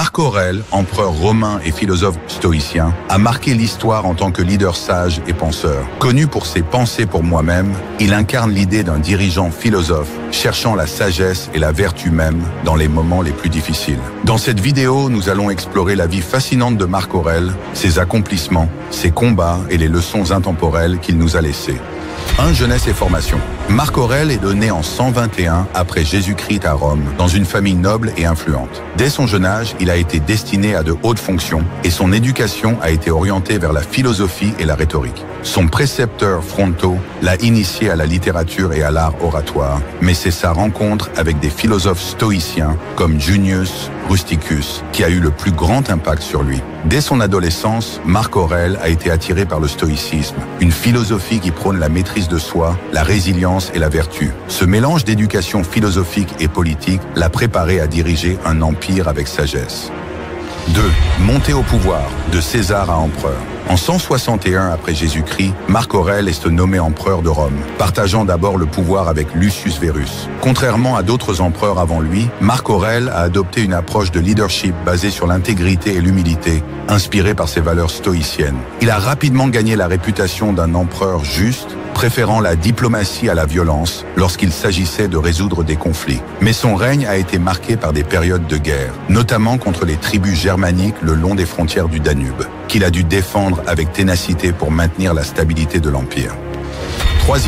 Marc Aurèle, empereur romain et philosophe stoïcien, a marqué l'histoire en tant que leader sage et penseur. Connu pour ses pensées pour moi-même, il incarne l'idée d'un dirigeant philosophe cherchant la sagesse et la vertu même dans les moments les plus difficiles. Dans cette vidéo, nous allons explorer la vie fascinante de Marc Aurèle, ses accomplissements, ses combats et les leçons intemporelles qu'il nous a laissées. 1. Jeunesse et formation. Marc Aurèle est né en 121 après Jésus-Christ à Rome, dans une famille noble et influente. Dès son jeune âge, il a été destiné à de hautes fonctions et son éducation a été orientée vers la philosophie et la rhétorique. Son précepteur Fronto l'a initié à la littérature et à l'art oratoire, mais c'est sa rencontre avec des philosophes stoïciens comme Junius Rusticus qui a eu le plus grand impact sur lui. Dès son adolescence, Marc Aurèle a été attiré par le stoïcisme, une philosophie qui prône la maîtrise de soi, la résilience et la vertu. Ce mélange d'éducation philosophique et politique l'a préparé à diriger un empire avec sagesse. 2. Montée au pouvoir, de César à empereur. En 161 après Jésus-Christ, Marc Aurèle est nommé empereur de Rome, partageant d'abord le pouvoir avec Lucius Verus. Contrairement à d'autres empereurs avant lui, Marc Aurèle a adopté une approche de leadership basée sur l'intégrité et l'humilité, inspirée par ses valeurs stoïciennes. Il a rapidement gagné la réputation d'un empereur juste, préférant la diplomatie à la violence lorsqu'il s'agissait de résoudre des conflits. Mais son règne a été marqué par des périodes de guerre, notamment contre les tribus germaniques le long des frontières du Danube, qu'il a dû défendre avec ténacité pour maintenir la stabilité de l'Empire. 3.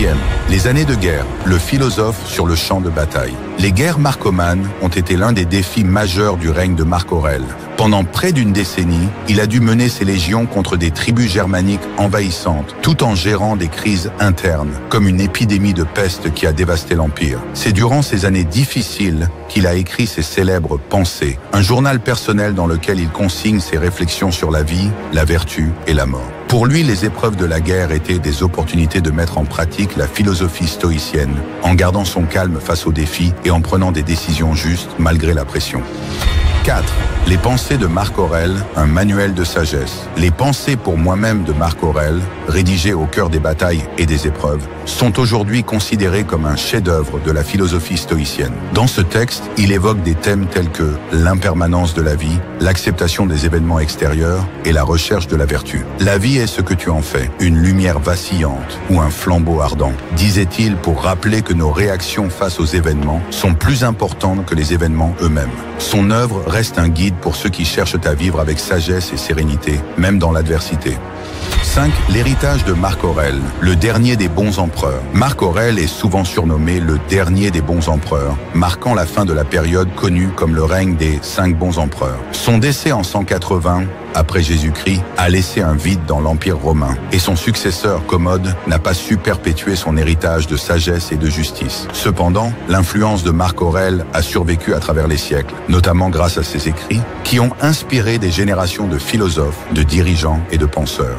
Les années de guerre, le philosophe sur le champ de bataille. Les guerres marcomanes ont été l'un des défis majeurs du règne de Marc Aurèle. Pendant près d'une décennie, il a dû mener ses légions contre des tribus germaniques envahissantes, tout en gérant des crises internes, comme une épidémie de peste qui a dévasté l'Empire. C'est durant ces années difficiles qu'il a écrit ses célèbres Pensées, un journal personnel dans lequel il consigne ses réflexions sur la vie, la vertu et la mort. Pour lui, les épreuves de la guerre étaient des opportunités de mettre en pratique la philosophie stoïcienne, en gardant son calme face aux défis et en prenant des décisions justes malgré la pression. 4. Les pensées de Marc Aurèle, un manuel de sagesse. Les pensées pour moi-même de Marc Aurèle, rédigées au cœur des batailles et des épreuves, sont aujourd'hui considérées comme un chef-d'œuvre de la philosophie stoïcienne. Dans ce texte, il évoque des thèmes tels que l'impermanence de la vie, l'acceptation des événements extérieurs et la recherche de la vertu. La vie est ce que tu en fais, une lumière vacillante ou un flambeau ardent, disait-il pour rappeler que nos réactions face aux événements sont plus importantes que les événements eux-mêmes. Son œuvre reste un guide pour ceux qui cherchent à vivre avec sagesse et sérénité, même dans l'adversité. 5. L'héritage de Marc Aurèle, le dernier des bons empereurs. Marc Aurèle est souvent surnommé le dernier des bons empereurs, marquant la fin de la période connue comme le règne des 5 bons empereurs. Son décès en 180 après Jésus-Christ a laissé un vide dans l'Empire romain et son successeur Commode n'a pas su perpétuer son héritage de sagesse et de justice. Cependant, l'influence de Marc Aurèle a survécu à travers les siècles, notamment grâce à ses écrits qui ont inspiré des générations de philosophes, de dirigeants et de penseurs.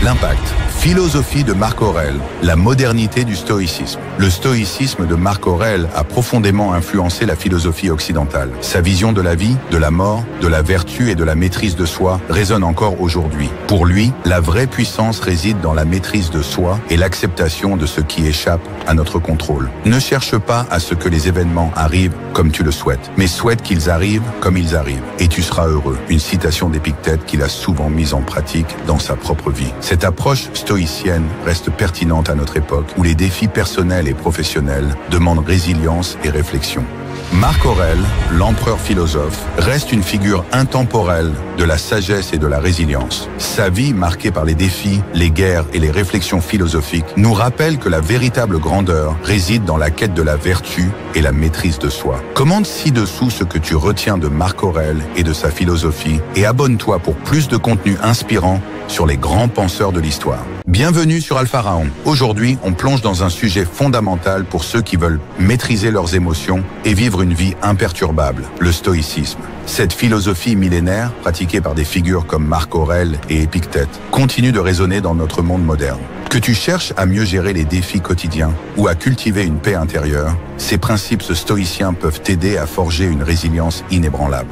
L'impact. Philosophie de Marc Aurèle, la modernité du stoïcisme. Le stoïcisme de Marc Aurèle a profondément influencé la philosophie occidentale. Sa vision de la vie, de la mort, de la vertu et de la maîtrise de soi résonne encore aujourd'hui. Pour lui, la vraie puissance réside dans la maîtrise de soi et l'acceptation de ce qui échappe à notre contrôle. Ne cherche pas à ce que les événements arrivent comme tu le souhaites, mais souhaite qu'ils arrivent comme ils arrivent, et tu seras heureux. Une citation d'Épictète qu'il a souvent mise en pratique dans sa propre vie. Cette approche stoïcienne reste pertinente à notre époque où les défis personnels et professionnels demandent résilience et réflexion. Marc Aurèle, l'empereur philosophe, reste une figure intemporelle de la sagesse et de la résilience. Sa vie, marquée par les défis, les guerres et les réflexions philosophiques, nous rappelle que la véritable grandeur réside dans la quête de la vertu et la maîtrise de soi. Commente ci-dessous ce que tu retiens de Marc Aurèle et de sa philosophie et abonne-toi pour plus de contenu inspirant sur les grands penseurs de l'histoire. Bienvenue sur Alpharaon. Aujourd'hui, on plonge dans un sujet fondamental pour ceux qui veulent maîtriser leurs émotions et vivre une vie imperturbable, le stoïcisme. Cette philosophie millénaire, pratiquée par des figures comme Marc Aurèle et Épictète, continue de résonner dans notre monde moderne. Que tu cherches à mieux gérer les défis quotidiens ou à cultiver une paix intérieure, ces principes stoïciens peuvent t'aider à forger une résilience inébranlable.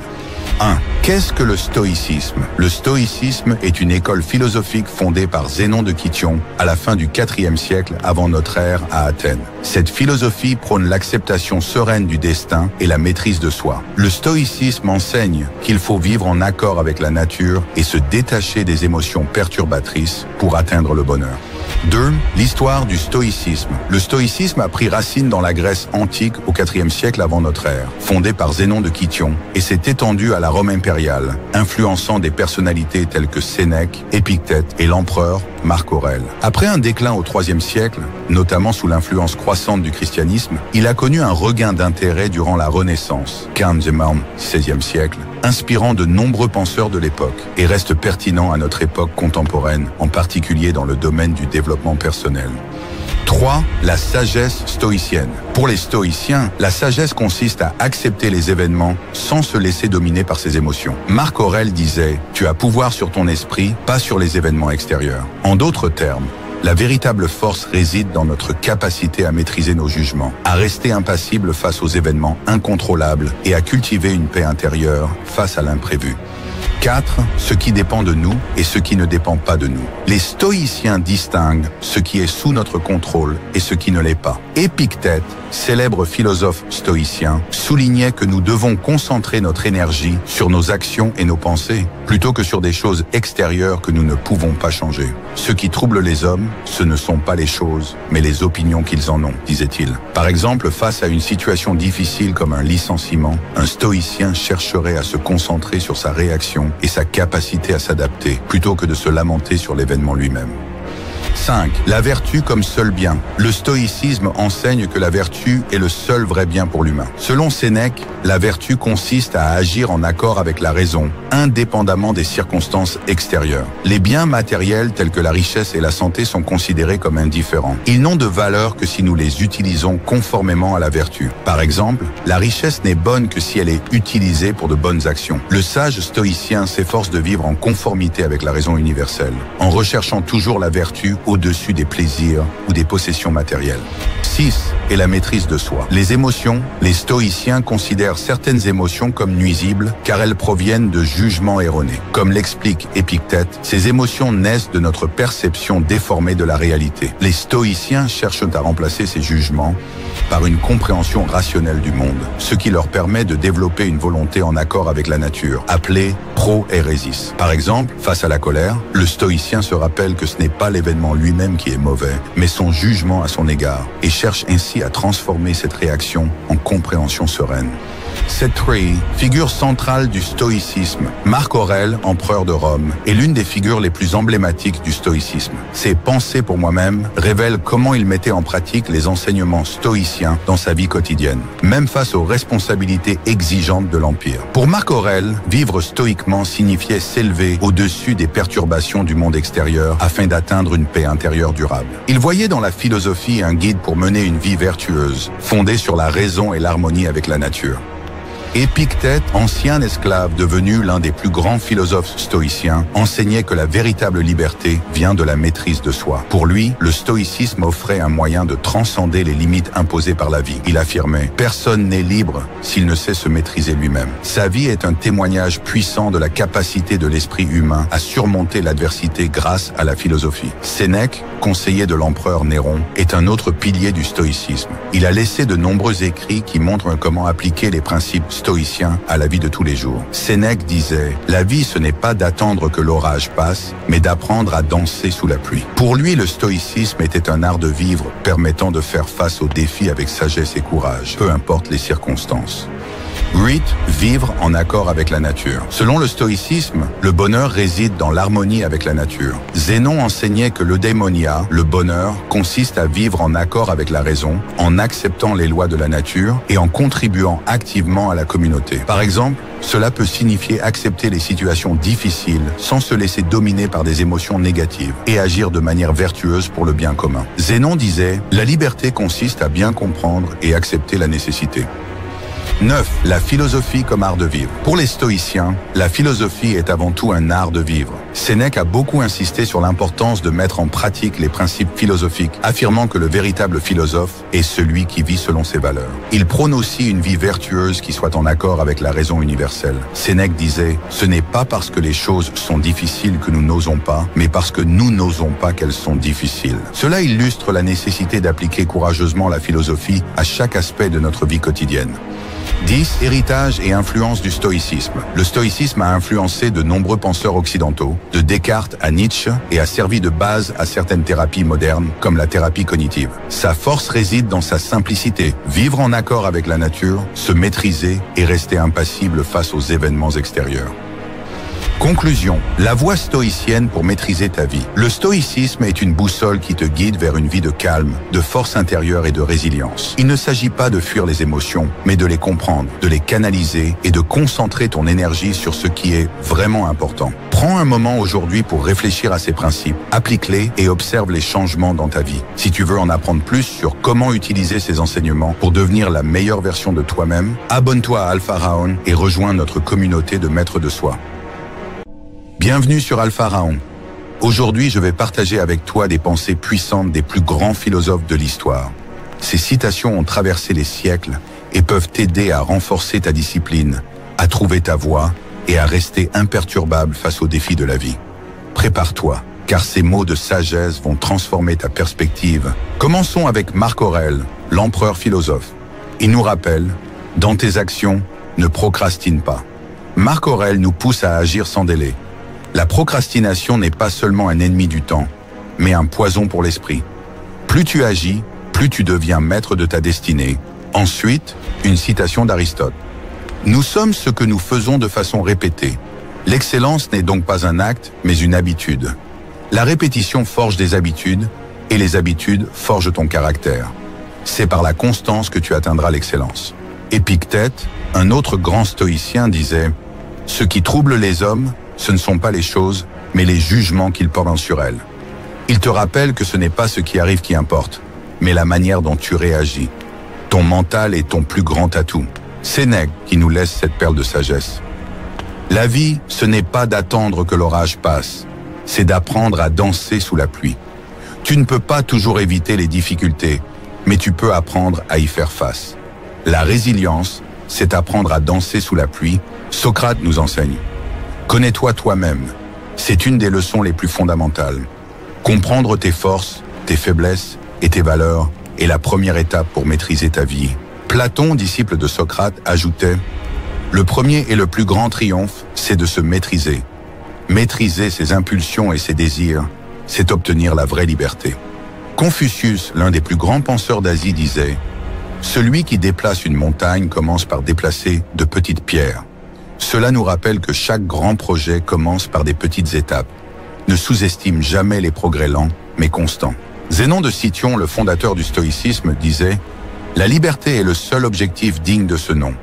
1. Qu'est-ce que le stoïcisme? Le stoïcisme est une école philosophique fondée par Zénon de Kition à la fin du IVe siècle avant notre ère à Athènes. Cette philosophie prône l'acceptation sereine du destin et la maîtrise de soi. Le stoïcisme enseigne qu'il faut vivre en accord avec la nature et se détacher des émotions perturbatrices pour atteindre le bonheur. 2. L'histoire du stoïcisme. Le stoïcisme a pris racine dans la Grèce antique au IVe siècle avant notre ère, fondée par Zénon de Kition, et s'est étendu à la Rome impériale, influençant des personnalités telles que Sénèque, Épictète et l'empereur Marc Aurèle. Après un déclin au IIIe siècle, notamment sous l'influence croissante du christianisme, il a connu un regain d'intérêt durant la Renaissance, XVe, XVIe siècle, inspirant de nombreux penseurs de l'époque et reste pertinent à notre époque contemporaine, en particulier dans le domaine du développement personnel. 3. La sagesse stoïcienne. Pour les stoïciens, la sagesse consiste à accepter les événements sans se laisser dominer par ses émotions. Marc Aurèle disait « Tu as pouvoir sur ton esprit, pas sur les événements extérieurs ». En d'autres termes, la véritable force réside dans notre capacité à maîtriser nos jugements, à rester impassible face aux événements incontrôlables et à cultiver une paix intérieure face à l'imprévu. 4. Ce qui dépend de nous et ce qui ne dépend pas de nous. Les stoïciens distinguent ce qui est sous notre contrôle et ce qui ne l'est pas. Épictète, célèbre philosophe stoïcien, soulignait que nous devons concentrer notre énergie sur nos actions et nos pensées, plutôt que sur des choses extérieures que nous ne pouvons pas changer. Ce qui trouble les hommes, ce ne sont pas les choses, mais les opinions qu'ils en ont, disait-il. Par exemple, face à une situation difficile comme un licenciement, un stoïcien chercherait à se concentrer sur sa réaction et sa capacité à s'adapter, plutôt que de se lamenter sur l'événement lui-même. 5. La vertu comme seul bien. Le stoïcisme enseigne que la vertu est le seul vrai bien pour l'humain. Selon Sénèque, la vertu consiste à agir en accord avec la raison, indépendamment des circonstances extérieures. Les biens matériels tels que la richesse et la santé sont considérés comme indifférents. Ils n'ont de valeur que si nous les utilisons conformément à la vertu. Par exemple, la richesse n'est bonne que si elle est utilisée pour de bonnes actions. Le sage stoïcien s'efforce de vivre en conformité avec la raison universelle, en recherchant toujours la vertu au-dessus des plaisirs ou des possessions matérielles. 6. Et la maîtrise de soi. Les émotions, les stoïciens considèrent certaines émotions comme nuisibles car elles proviennent de jugements erronés. Comme l'explique Épictète, ces émotions naissent de notre perception déformée de la réalité. Les stoïciens cherchent à remplacer ces jugements par une compréhension rationnelle du monde, ce qui leur permet de développer une volonté en accord avec la nature, appelée pro-hérésis. Par exemple, face à la colère, le stoïcien se rappelle que ce n'est pas l'événement lui-même qui est mauvais, mais son jugement à son égard, et cherche ainsi à transformer cette réaction en compréhension sereine. Cette figure centrale du stoïcisme, Marc Aurèle, empereur de Rome, est l'une des figures les plus emblématiques du stoïcisme. Ses pensées pour moi-même révèlent comment il mettait en pratique les enseignements stoïciens dans sa vie quotidienne, même face aux responsabilités exigeantes de l'Empire. Pour Marc Aurèle, vivre stoïquement signifiait s'élever au-dessus des perturbations du monde extérieur afin d'atteindre une paix intérieure durable. Il voyait dans la philosophie un guide pour mener une vie vertueuse, fondée sur la raison et l'harmonie avec la nature. Épictète, ancien esclave devenu l'un des plus grands philosophes stoïciens, enseignait que la véritable liberté vient de la maîtrise de soi. Pour lui, le stoïcisme offrait un moyen de transcender les limites imposées par la vie. Il affirmait « Personne n'est libre s'il ne sait se maîtriser lui-même ». Sa vie est un témoignage puissant de la capacité de l'esprit humain à surmonter l'adversité grâce à la philosophie. Sénèque, conseiller de l'empereur Néron, est un autre pilier du stoïcisme. Il a laissé de nombreux écrits qui montrent comment appliquer les principes stoïcien à la vie de tous les jours. Sénèque disait « La vie, ce n'est pas d'attendre que l'orage passe, mais d'apprendre à danser sous la pluie ». Pour lui, le stoïcisme était un art de vivre permettant de faire face aux défis avec sagesse et courage, peu importe les circonstances. 8. Vivre en accord avec la nature. Selon le stoïcisme, le bonheur réside dans l'harmonie avec la nature. Zénon enseignait que l'eudémonia, le bonheur, consiste à vivre en accord avec la raison, en acceptant les lois de la nature et en contribuant activement à la communauté. Par exemple, cela peut signifier accepter les situations difficiles sans se laisser dominer par des émotions négatives et agir de manière vertueuse pour le bien commun. Zénon disait « La liberté consiste à bien comprendre et accepter la nécessité ». 9. La philosophie comme art de vivre. Pour les stoïciens, la philosophie est avant tout un art de vivre. Sénèque a beaucoup insisté sur l'importance de mettre en pratique les principes philosophiques, affirmant que le véritable philosophe est celui qui vit selon ses valeurs. Il prône aussi une vie vertueuse qui soit en accord avec la raison universelle. Sénèque disait « Ce n'est pas parce que les choses sont difficiles que nous n'osons pas, mais parce que nous n'osons pas qu'elles sont difficiles. » Cela illustre la nécessité d'appliquer courageusement la philosophie à chaque aspect de notre vie quotidienne. 10. Héritage et influence du stoïcisme. Le stoïcisme a influencé de nombreux penseurs occidentaux, de Descartes à Nietzsche, et a servi de base à certaines thérapies modernes, comme la thérapie cognitive. Sa force réside dans sa simplicité, vivre en accord avec la nature, se maîtriser et rester impassible face aux événements extérieurs. Conclusion. La voie stoïcienne pour maîtriser ta vie. Le stoïcisme est une boussole qui te guide vers une vie de calme, de force intérieure et de résilience. Il ne s'agit pas de fuir les émotions, mais de les comprendre, de les canaliser et de concentrer ton énergie sur ce qui est vraiment important. Prends un moment aujourd'hui pour réfléchir à ces principes, applique-les et observe les changements dans ta vie. Si tu veux en apprendre plus sur comment utiliser ces enseignements pour devenir la meilleure version de toi-même, abonne-toi à Alpha Raon et rejoins notre communauté de maîtres de soi. Bienvenue sur Alpha Raon. Aujourd'hui, je vais partager avec toi des pensées puissantes des plus grands philosophes de l'histoire. Ces citations ont traversé les siècles et peuvent t'aider à renforcer ta discipline, à trouver ta voie et à rester imperturbable face aux défis de la vie. Prépare-toi, car ces mots de sagesse vont transformer ta perspective. Commençons avec Marc Aurèle, l'empereur philosophe. Il nous rappelle, dans tes actions, ne procrastine pas. Marc Aurèle nous pousse à agir sans délai. La procrastination n'est pas seulement un ennemi du temps, mais un poison pour l'esprit. Plus tu agis, plus tu deviens maître de ta destinée. Ensuite, une citation d'Aristote. Nous sommes ce que nous faisons de façon répétée. L'excellence n'est donc pas un acte, mais une habitude. La répétition forge des habitudes, et les habitudes forgent ton caractère. C'est par la constance que tu atteindras l'excellence. Épictète, un autre grand stoïcien, disait « Ce qui trouble les hommes, ce ne sont pas les choses, mais les jugements qu'ils portent sur elles. » Il te rappelle que ce n'est pas ce qui arrive qui importe, mais la manière dont tu réagis. Ton mental est ton plus grand atout. Sénèque qui nous laisse cette perle de sagesse. La vie, ce n'est pas d'attendre que l'orage passe, c'est d'apprendre à danser sous la pluie. Tu ne peux pas toujours éviter les difficultés, mais tu peux apprendre à y faire face. La résilience, c'est apprendre à danser sous la pluie. Socrate nous enseigne. Connais-toi toi-même. C'est une des leçons les plus fondamentales. Comprendre tes forces, tes faiblesses et tes valeurs est la première étape pour maîtriser ta vie. Platon, disciple de Socrate, ajoutait « Le premier et le plus grand triomphe, c'est de se maîtriser. Maîtriser ses impulsions et ses désirs, c'est obtenir la vraie liberté. » Confucius, l'un des plus grands penseurs d'Asie, disait « Celui qui déplace une montagne commence par déplacer de petites pierres. » Cela nous rappelle que chaque grand projet commence par des petites étapes. Ne sous-estime jamais les progrès lents, mais constants. Zénon de Cityon, le fondateur du stoïcisme, disait « La liberté est le seul objectif digne de ce nom. »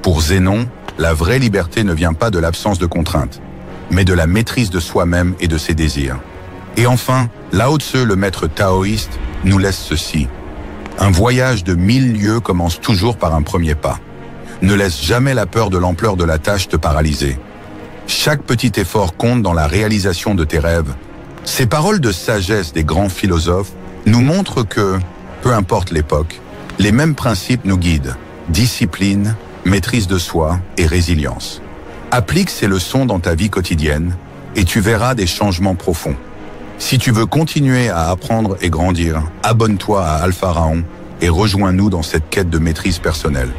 Pour Zénon, la vraie liberté ne vient pas de l'absence de contraintes, mais de la maîtrise de soi-même et de ses désirs. Et enfin, Lao Tse, le maître taoïste, nous laisse ceci. Un voyage de 1000 lieues commence toujours par un premier pas. Ne laisse jamais la peur de l'ampleur de la tâche te paralyser. Chaque petit effort compte dans la réalisation de tes rêves. Ces paroles de sagesse des grands philosophes nous montrent que, peu importe l'époque, les mêmes principes nous guident. Discipline, maîtrise de soi et résilience. Applique ces leçons dans ta vie quotidienne et tu verras des changements profonds. Si tu veux continuer à apprendre et grandir, abonne-toi à Alpha Raon et rejoins-nous dans cette quête de maîtrise personnelle.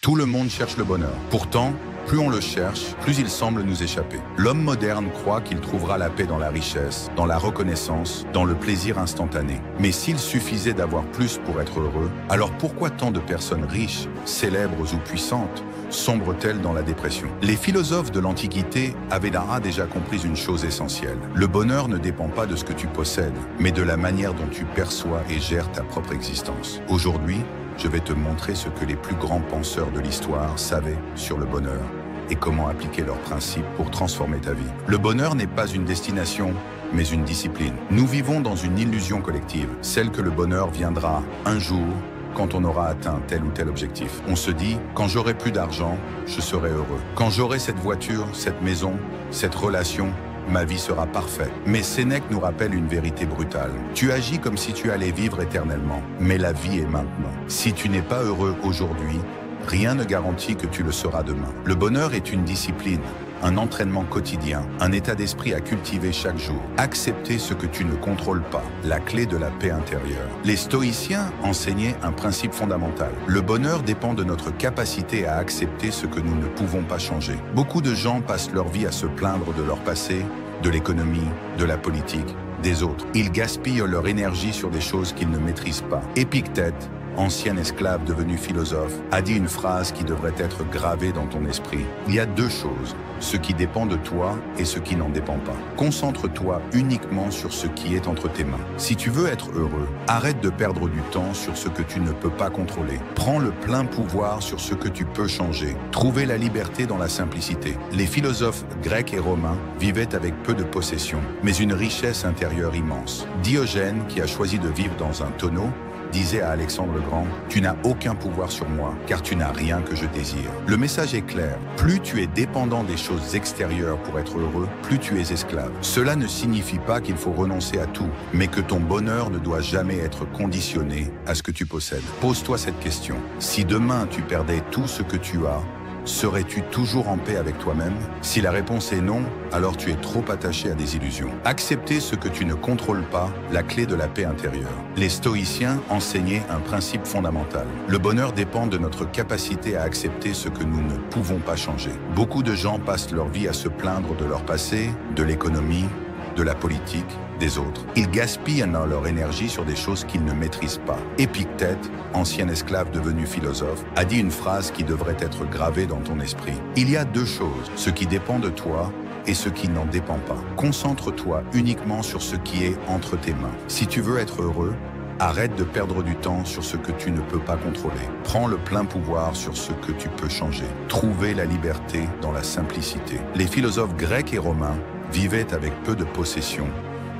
Tout le monde cherche le bonheur. Pourtant, plus on le cherche, plus il semble nous échapper. L'homme moderne croit qu'il trouvera la paix dans la richesse, dans la reconnaissance, dans le plaisir instantané. Mais s'il suffisait d'avoir plus pour être heureux, alors pourquoi tant de personnes riches, célèbres ou puissantes, sombrent-elles dans la dépression? Les philosophes de l'Antiquité avaient déjà compris une chose essentielle. Le bonheur ne dépend pas de ce que tu possèdes, mais de la manière dont tu perçois et gères ta propre existence. Aujourd'hui, je vais te montrer ce que les plus grands penseurs de l'histoire savaient sur le bonheur et comment appliquer leurs principes pour transformer ta vie. Le bonheur n'est pas une destination, mais une discipline. Nous vivons dans une illusion collective, celle que le bonheur viendra un jour quand on aura atteint tel ou tel objectif. On se dit, quand j'aurai plus d'argent, je serai heureux. Quand j'aurai cette voiture, cette maison, cette relation, ma vie sera parfaite. Mais Sénèque nous rappelle une vérité brutale. Tu agis comme si tu allais vivre éternellement, mais la vie est maintenant. Si tu n'es pas heureux aujourd'hui, rien ne garantit que tu le seras demain. Le bonheur est une discipline, un entraînement quotidien, un état d'esprit à cultiver chaque jour. Accepter ce que tu ne contrôles pas, la clé de la paix intérieure. Les stoïciens enseignaient un principe fondamental. Le bonheur dépend de notre capacité à accepter ce que nous ne pouvons pas changer. Beaucoup de gens passent leur vie à se plaindre de leur passé, de l'économie, de la politique, des autres. Ils gaspillent leur énergie sur des choses qu'ils ne maîtrisent pas. Épictète, ancien esclave devenu philosophe, a dit une phrase qui devrait être gravée dans ton esprit. Il y a deux choses, ce qui dépend de toi et ce qui n'en dépend pas. Concentre-toi uniquement sur ce qui est entre tes mains. Si tu veux être heureux, arrête de perdre du temps sur ce que tu ne peux pas contrôler. Prends le plein pouvoir sur ce que tu peux changer. Trouvez la liberté dans la simplicité. Les philosophes grecs et romains vivaient avec peu de possessions, mais une richesse intérieure immense. Diogène, qui a choisi de vivre dans un tonneau, disait à Alexandre le Grand, « Tu n'as aucun pouvoir sur moi, car tu n'as rien que je désire. » Le message est clair. Plus tu es dépendant des choses extérieures pour être heureux, plus tu es esclave. Cela ne signifie pas qu'il faut renoncer à tout, mais que ton bonheur ne doit jamais être conditionné à ce que tu possèdes. Pose-toi cette question. Si demain tu perdais tout ce que tu as, serais-tu toujours en paix avec toi-même? Si la réponse est non, alors tu es trop attaché à des illusions. Accepter ce que tu ne contrôles pas, la clé de la paix intérieure. Les stoïciens enseignaient un principe fondamental. Le bonheur dépend de notre capacité à accepter ce que nous ne pouvons pas changer. Beaucoup de gens passent leur vie à se plaindre de leur passé, de l'économie, de la politique, des autres. Ils gaspillent leur énergie sur des choses qu'ils ne maîtrisent pas. Épictète, ancien esclave devenu philosophe, a dit une phrase qui devrait être gravée dans ton esprit. Il y a deux choses, ce qui dépend de toi et ce qui n'en dépend pas. Concentre-toi uniquement sur ce qui est entre tes mains. Si tu veux être heureux, arrête de perdre du temps sur ce que tu ne peux pas contrôler. Prends le plein pouvoir sur ce que tu peux changer. Trouvez la liberté dans la simplicité. Les philosophes grecs et romains vivaient avec peu de possessions,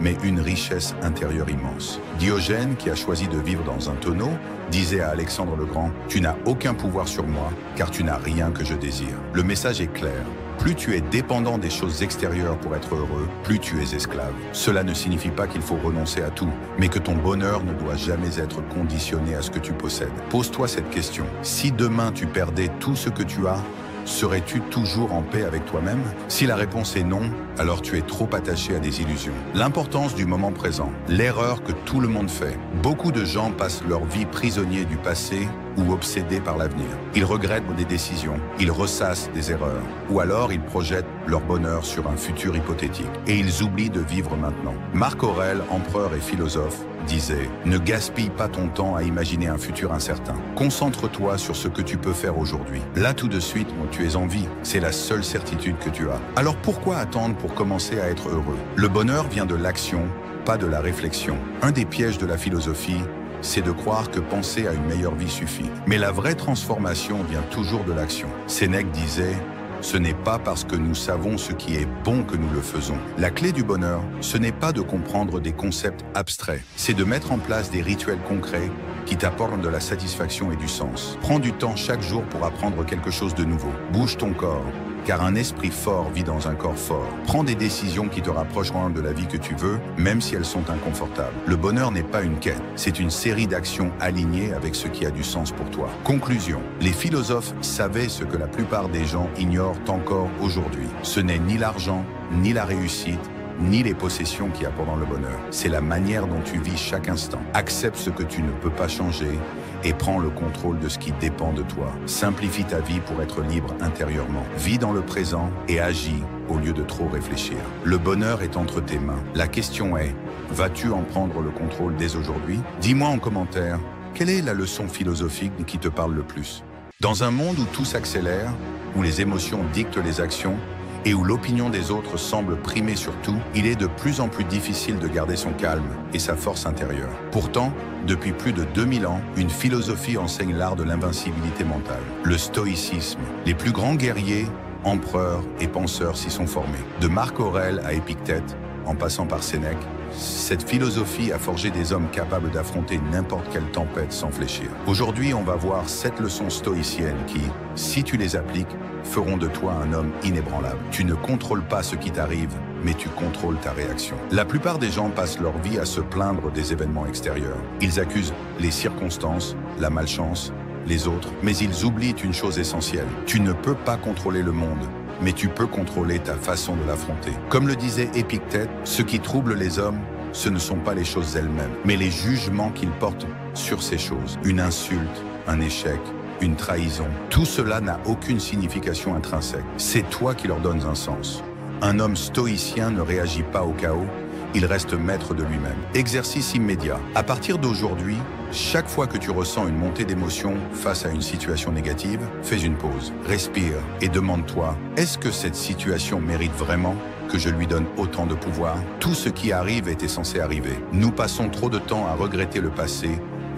mais une richesse intérieure immense. Diogène, qui a choisi de vivre dans un tonneau, disait à Alexandre le Grand, « Tu n'as aucun pouvoir sur moi, car tu n'as rien que je désire. » Le message est clair. Plus tu es dépendant des choses extérieures pour être heureux, plus tu es esclave. Cela ne signifie pas qu'il faut renoncer à tout, mais que ton bonheur ne doit jamais être conditionné à ce que tu possèdes. Pose-toi cette question. Si demain tu perdais tout ce que tu as, serais-tu toujours en paix avec toi-même? Si la réponse est non, alors tu es trop attaché à des illusions. L'importance du moment présent, l'erreur que tout le monde fait. Beaucoup de gens passent leur vie prisonniers du passé ou obsédés par l'avenir. Ils regrettent des décisions, ils ressassent des erreurs, ou alors ils projettent leur bonheur sur un futur hypothétique. Et ils oublient de vivre maintenant. Marc Aurèle, empereur et philosophe, disait « Ne gaspille pas ton temps à imaginer un futur incertain. Concentre-toi sur ce que tu peux faire aujourd'hui. Là tout de suite, tu es en vie. C'est la seule certitude que tu as. Alors pourquoi attendre pour commencer à être heureux? Le bonheur vient de l'action, pas de la réflexion. Un des pièges de la philosophie, c'est de croire que penser à une meilleure vie suffit. Mais la vraie transformation vient toujours de l'action. Sénèque disait « Ce n'est pas parce que nous savons ce qui est bon que nous le faisons. La clé du bonheur, ce n'est pas de comprendre des concepts abstraits. C'est de mettre en place des rituels concrets qui t'apportent de la satisfaction et du sens. Prends du temps chaque jour pour apprendre quelque chose de nouveau. Bouge ton corps, car un esprit fort vit dans un corps fort. Prends des décisions qui te rapprocheront de la vie que tu veux, même si elles sont inconfortables. Le bonheur n'est pas une quête, c'est une série d'actions alignées avec ce qui a du sens pour toi. Conclusion. Les philosophes savaient ce que la plupart des gens ignorent encore aujourd'hui. Ce n'est ni l'argent, ni la réussite, ni les possessions qui apportent le bonheur. C'est la manière dont tu vis chaque instant. Accepte ce que tu ne peux pas changer et prends le contrôle de ce qui dépend de toi. Simplifie ta vie pour être libre intérieurement. Vis dans le présent et agis au lieu de trop réfléchir. Le bonheur est entre tes mains. La question est, vas-tu en prendre le contrôle dès aujourd'hui? Dis-moi en commentaire, quelle est la leçon philosophique qui te parle le plus? Dans un monde où tout s'accélère, où les émotions dictent les actions, et où l'opinion des autres semble primer sur tout, il est de plus en plus difficile de garder son calme et sa force intérieure. Pourtant, depuis plus de 2000 ans, une philosophie enseigne l'art de l'invincibilité mentale, le stoïcisme. Les plus grands guerriers, empereurs et penseurs s'y sont formés. De Marc Aurèle à Épictète, en passant par Sénèque, Cette philosophie a forgé des hommes capables d'affronter n'importe quelle tempête sans fléchir. Aujourd'hui, on va voir 7 leçons stoïciennes qui, si tu les appliques, feront de toi un homme inébranlable. Tu ne contrôles pas ce qui t'arrive, mais tu contrôles ta réaction. La plupart des gens passent leur vie à se plaindre des événements extérieurs. Ils accusent les circonstances, la malchance, les autres, mais ils oublient une chose essentielle. Tu ne peux pas contrôler le monde, mais tu peux contrôler ta façon de l'affronter. Comme le disait Épictète, ce qui trouble les hommes, ce ne sont pas les choses elles-mêmes, mais les jugements qu'ils portent sur ces choses. Une insulte, un échec, une trahison, tout cela n'a aucune signification intrinsèque. C'est toi qui leur donnes un sens. Un homme stoïcien ne réagit pas au chaos, il reste maître de lui-même. Exercice immédiat. À partir d'aujourd'hui, chaque fois que tu ressens une montée d'émotion face à une situation négative, fais une pause, respire et demande-toi, est-ce que cette situation mérite vraiment que je lui donne autant de pouvoir? Tout ce qui arrive était censé arriver. Nous passons trop de temps à regretter le passé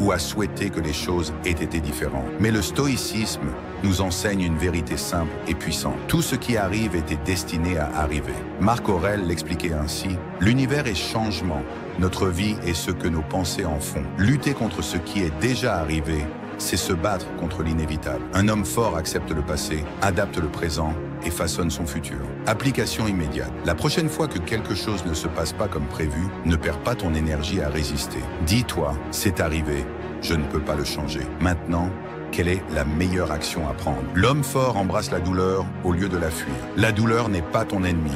ou à souhaiter que les choses aient été différentes. Mais le stoïcisme nous enseigne une vérité simple et puissante. Tout ce qui arrive était destiné à arriver. Marc Aurèle l'expliquait ainsi, « L'univers est changement, notre vie est ce que nos pensées en font. Lutter contre ce qui est déjà arrivé, c'est se battre contre l'inévitable. Un homme fort accepte le passé, adapte le présent et façonne son futur. » Application immédiate. La prochaine fois que quelque chose ne se passe pas comme prévu, ne perds pas ton énergie à résister. Dis-toi, c'est arrivé, je ne peux pas le changer. Maintenant, quelle est la meilleure action à prendre? L'homme fort embrasse la douleur au lieu de la fuir. La douleur n'est pas ton ennemi.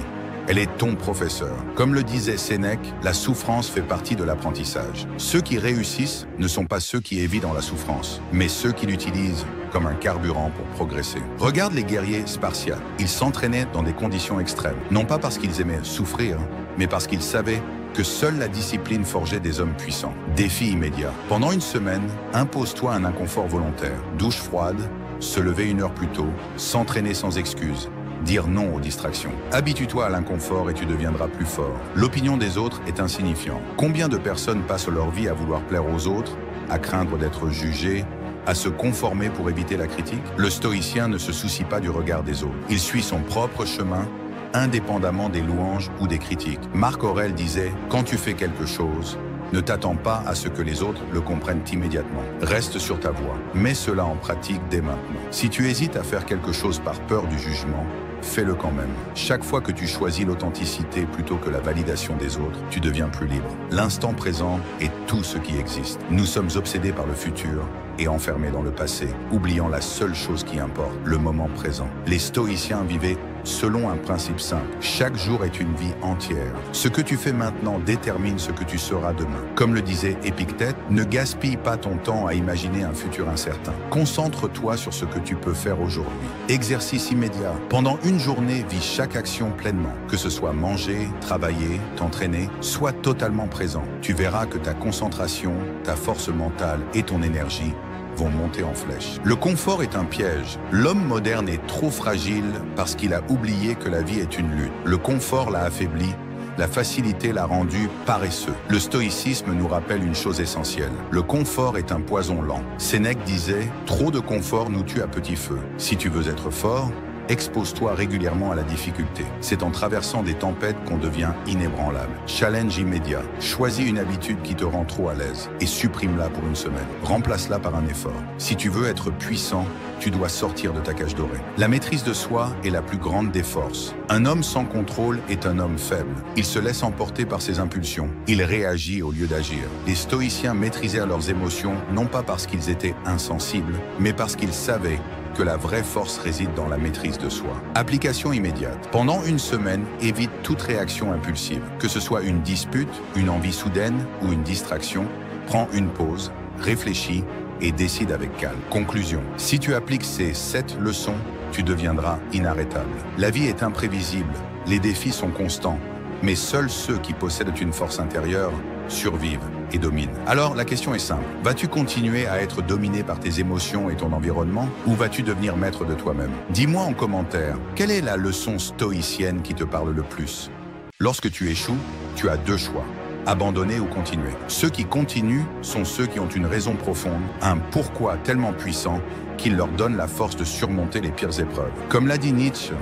Elle est ton professeur. Comme le disait Sénèque, la souffrance fait partie de l'apprentissage. Ceux qui réussissent ne sont pas ceux qui évitent dans la souffrance, mais ceux qui l'utilisent comme un carburant pour progresser. Regarde les guerriers spartiates. Ils s'entraînaient dans des conditions extrêmes, non pas parce qu'ils aimaient souffrir, mais parce qu'ils savaient que seule la discipline forgeait des hommes puissants. Défi immédiat. Pendant une semaine, impose-toi un inconfort volontaire. Douche froide, se lever 1 heure plus tôt, s'entraîner sans excuse. Dire non aux distractions. Habitue-toi à l'inconfort et tu deviendras plus fort. L'opinion des autres est insignifiante. Combien de personnes passent leur vie à vouloir plaire aux autres, à craindre d'être jugées, à se conformer pour éviter la critique? Le stoïcien ne se soucie pas du regard des autres. Il suit son propre chemin, indépendamment des louanges ou des critiques. Marc Aurèle disait « Quand tu fais quelque chose, ne t'attends pas à ce que les autres le comprennent immédiatement. Reste sur ta voie. Mets cela en pratique dès maintenant. Si tu hésites à faire quelque chose par peur du jugement, fais-le quand même. Chaque fois que tu choisis l'authenticité plutôt que la validation des autres, tu deviens plus libre. L'instant présent est tout ce qui existe. Nous sommes obsédés par le futur et enfermés dans le passé, oubliant la seule chose qui importe, le moment présent. Les stoïciens vivaient selon un principe simple. Chaque jour est une vie entière. Ce que tu fais maintenant détermine ce que tu seras demain. Comme le disait Épictète, ne gaspille pas ton temps à imaginer un futur incertain. Concentre-toi sur ce que tu peux faire aujourd'hui. Exercice immédiat. Pendant une journée, vis chaque action pleinement. Que ce soit manger, travailler, t'entraîner, sois totalement présent. Tu verras que ta concentration, ta force mentale et ton énergie vont monter en flèche. Le confort est un piège. L'homme moderne est trop fragile parce qu'il a oublié que la vie est une lutte. Le confort l'a affaibli, la facilité l'a rendu paresseux. Le stoïcisme nous rappelle une chose essentielle. Le confort est un poison lent. Sénèque disait « Trop de confort nous tue à petit feu. Si tu veux être fort, expose-toi régulièrement à la difficulté. C'est en traversant des tempêtes qu'on devient inébranlable. Challenge immédiat. Choisis une habitude qui te rend trop à l'aise et supprime-la pour une semaine. Remplace-la par un effort. Si tu veux être puissant, tu dois sortir de ta cage dorée. La maîtrise de soi est la plus grande des forces. Un homme sans contrôle est un homme faible. Il se laisse emporter par ses impulsions. Il réagit au lieu d'agir. Les stoïciens maîtrisaient leurs émotions non pas parce qu'ils étaient insensibles, mais parce qu'ils savaient que la vraie force réside dans la maîtrise de soi. Application immédiate. Pendant une semaine, évite toute réaction impulsive. Que ce soit une dispute, une envie soudaine ou une distraction, prends une pause, réfléchis et décide avec calme. Conclusion. Si tu appliques ces 7 leçons, tu deviendras inarrêtable. La vie est imprévisible, les défis sont constants, mais seuls ceux qui possèdent une force intérieure survivent et dominent. Alors la question est simple, vas-tu continuer à être dominé par tes émotions et ton environnement ou vas-tu devenir maître de toi-même? Dis-moi en commentaire, quelle est la leçon stoïcienne qui te parle le plus? Lorsque tu échoues, tu as 2 choix. Abandonner ou continuer. Ceux qui continuent sont ceux qui ont une raison profonde, un pourquoi tellement puissant qu'il leur donne la force de surmonter les pires épreuves. Comme l'a dit Nietzsche,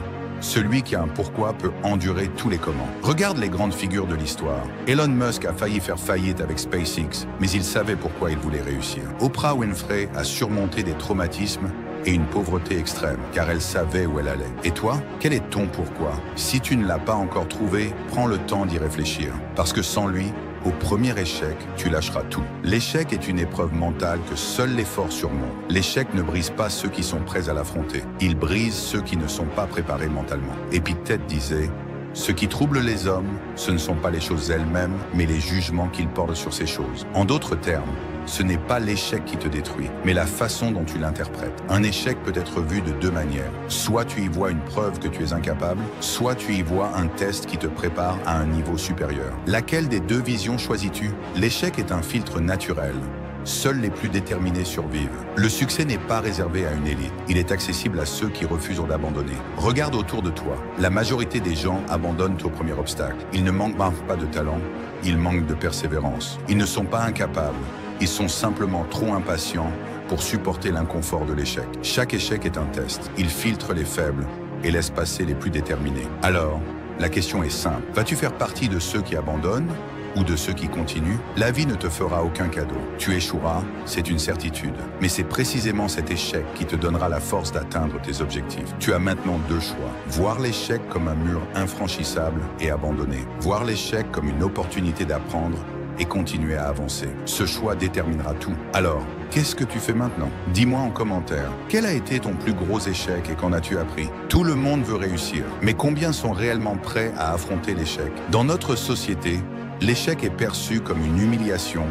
Celui qui a un pourquoi peut endurer tous les comment. Regarde les grandes figures de l'histoire. Elon Musk a failli faire faillite avec SpaceX, mais il savait pourquoi il voulait réussir. Oprah Winfrey a surmonté des traumatismes et une pauvreté extrême, car elle savait où elle allait. Et toi, quel est ton pourquoi? Si tu ne l'as pas encore trouvé, prends le temps d'y réfléchir. Parce que sans lui, au premier échec, tu lâcheras tout. L'échec est une épreuve mentale que seul l'effort surmonte. L'échec ne brise pas ceux qui sont prêts à l'affronter. Il brise ceux qui ne sont pas préparés mentalement. Épictète disait: ce qui trouble les hommes, ce ne sont pas les choses elles-mêmes, mais les jugements qu'ils portent sur ces choses. En d'autres termes, ce n'est pas l'échec qui te détruit, mais la façon dont tu l'interprètes. Un échec peut être vu de deux manières. Soit tu y vois une preuve que tu es incapable, soit tu y vois un test qui te prépare à un niveau supérieur. Laquelle des deux visions choisis-tu? L'échec est un filtre naturel. Seuls les plus déterminés survivent. Le succès n'est pas réservé à une élite. Il est accessible à ceux qui refusent d'abandonner. Regarde autour de toi. La majorité des gens abandonnent au premier obstacle. Ils ne manquent pas de talent, ils manquent de persévérance. Ils ne sont pas incapables. Ils sont simplement trop impatients pour supporter l'inconfort de l'échec. Chaque échec est un test. Il filtre les faibles et laisse passer les plus déterminés. Alors, la question est simple. Vas-tu faire partie de ceux qui abandonnent ou de ceux qui continuent? La vie ne te fera aucun cadeau. Tu échoueras, c'est une certitude. Mais c'est précisément cet échec qui te donnera la force d'atteindre tes objectifs. Tu as maintenant deux choix. Voir l'échec comme un mur infranchissable et abandonner. Voir l'échec comme une opportunité d'apprendre et continuer à avancer. Ce choix déterminera tout. Alors, qu'est-ce que tu fais maintenant? Dis-moi en commentaire. Quel a été ton plus gros échec et qu'en as-tu appris? Tout le monde veut réussir, mais combien sont réellement prêts à affronter l'échec? Dans notre société, l'échec est perçu comme une humiliation,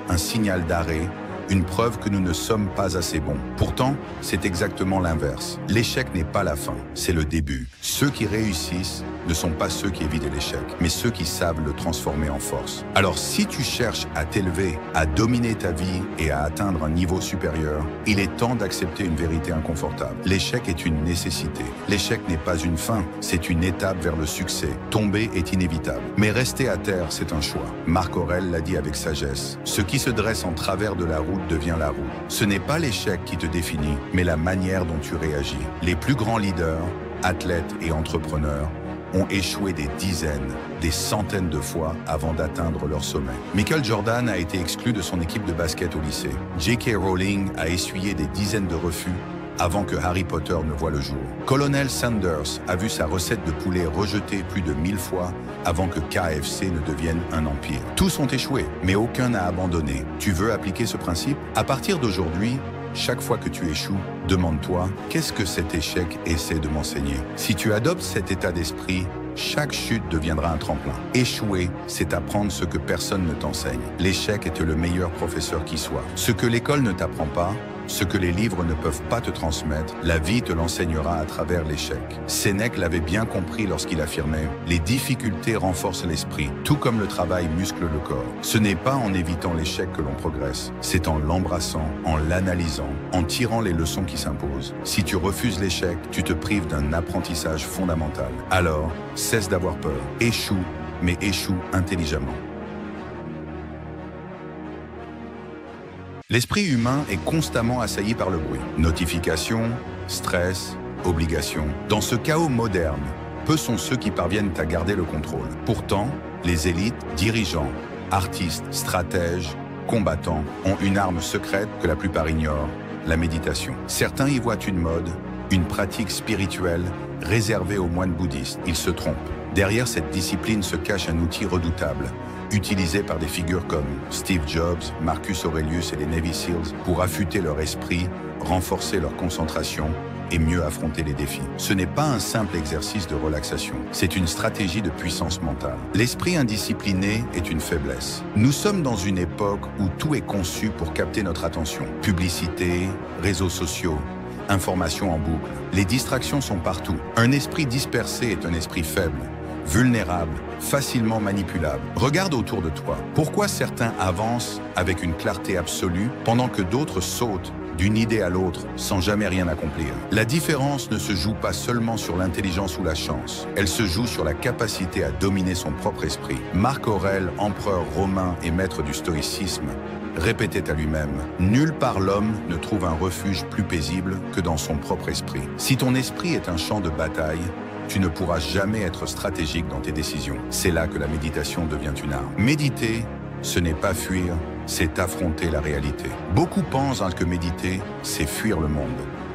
un signal d'arrêt, une preuve que nous ne sommes pas assez bons. Pourtant, c'est exactement l'inverse. L'échec n'est pas la fin, c'est le début. Ceux qui réussissent ne sont pas ceux qui évitent l'échec, mais ceux qui savent le transformer en force. Alors si tu cherches à t'élever, à dominer ta vie et à atteindre un niveau supérieur, il est temps d'accepter une vérité inconfortable. L'échec est une nécessité. L'échec n'est pas une fin, c'est une étape vers le succès. Tomber est inévitable. Mais rester à terre, c'est un choix. Marc Aurèle l'a dit avec sagesse. Ce qui se dresse en travers de la route devient la roue. Ce n'est pas l'échec qui te définit, mais la manière dont tu réagis. Les plus grands leaders, athlètes et entrepreneurs ont échoué des dizaines, des centaines de fois avant d'atteindre leur sommet. Michael Jordan a été exclu de son équipe de basket au lycée. J.K. Rowling a essuyé des dizaines de refus avant que Harry Potter ne voie le jour. Colonel Sanders a vu sa recette de poulet rejetée plus de 1000 fois avant que KFC ne devienne un empire. Tous ont échoué, mais aucun n'a abandonné. Tu veux appliquer ce principe? À partir d'aujourd'hui, chaque fois que tu échoues, demande-toi qu'est-ce que cet échec essaie de m'enseigner. Si tu adoptes cet état d'esprit, chaque chute deviendra un tremplin. Échouer, c'est apprendre ce que personne ne t'enseigne. L'échec est le meilleur professeur qui soit. Ce que l'école ne t'apprend pas, ce que les livres ne peuvent pas te transmettre, la vie te l'enseignera à travers l'échec. Sénèque l'avait bien compris lorsqu'il affirmait « Les difficultés renforcent l'esprit, tout comme le travail muscle le corps. Ce n'est pas en évitant l'échec que l'on progresse, c'est en l'embrassant, en l'analysant, en tirant les leçons qui s'imposent. Si tu refuses l'échec, tu te prives d'un apprentissage fondamental. Alors, cesse d'avoir peur. Échoue, mais échoue intelligemment. » L'esprit humain est constamment assailli par le bruit. Notifications, stress, obligations. Dans ce chaos moderne, peu sont ceux qui parviennent à garder le contrôle. Pourtant, les élites, dirigeants, artistes, stratèges, combattants ont une arme secrète que la plupart ignorent, la méditation. Certains y voient une mode, une pratique spirituelle réservée aux moines bouddhistes. Ils se trompent. Derrière cette discipline se cache un outil redoutable, utilisé par des figures comme Steve Jobs, Marcus Aurelius et les Navy Seals pour affûter leur esprit, renforcer leur concentration et mieux affronter les défis. Ce n'est pas un simple exercice de relaxation, c'est une stratégie de puissance mentale. L'esprit indiscipliné est une faiblesse. Nous sommes dans une époque où tout est conçu pour capter notre attention. Publicité, réseaux sociaux, informations en boucle. Les distractions sont partout. Un esprit dispersé est un esprit faible, vulnérable, facilement manipulable. Regarde autour de toi. Pourquoi certains avancent avec une clarté absolue pendant que d'autres sautent d'une idée à l'autre sans jamais rien accomplir? La différence ne se joue pas seulement sur l'intelligence ou la chance. Elle se joue sur la capacité à dominer son propre esprit. Marc Aurèle, empereur romain et maître du stoïcisme, répétait à lui-même « Nulle part l'homme ne trouve un refuge plus paisible que dans son propre esprit. » Si ton esprit est un champ de bataille, tu ne pourras jamais être stratégique dans tes décisions. C'est là que la méditation devient une arme. Méditer, ce n'est pas fuir, c'est affronter la réalité. Beaucoup pensent que méditer, c'est fuir le monde.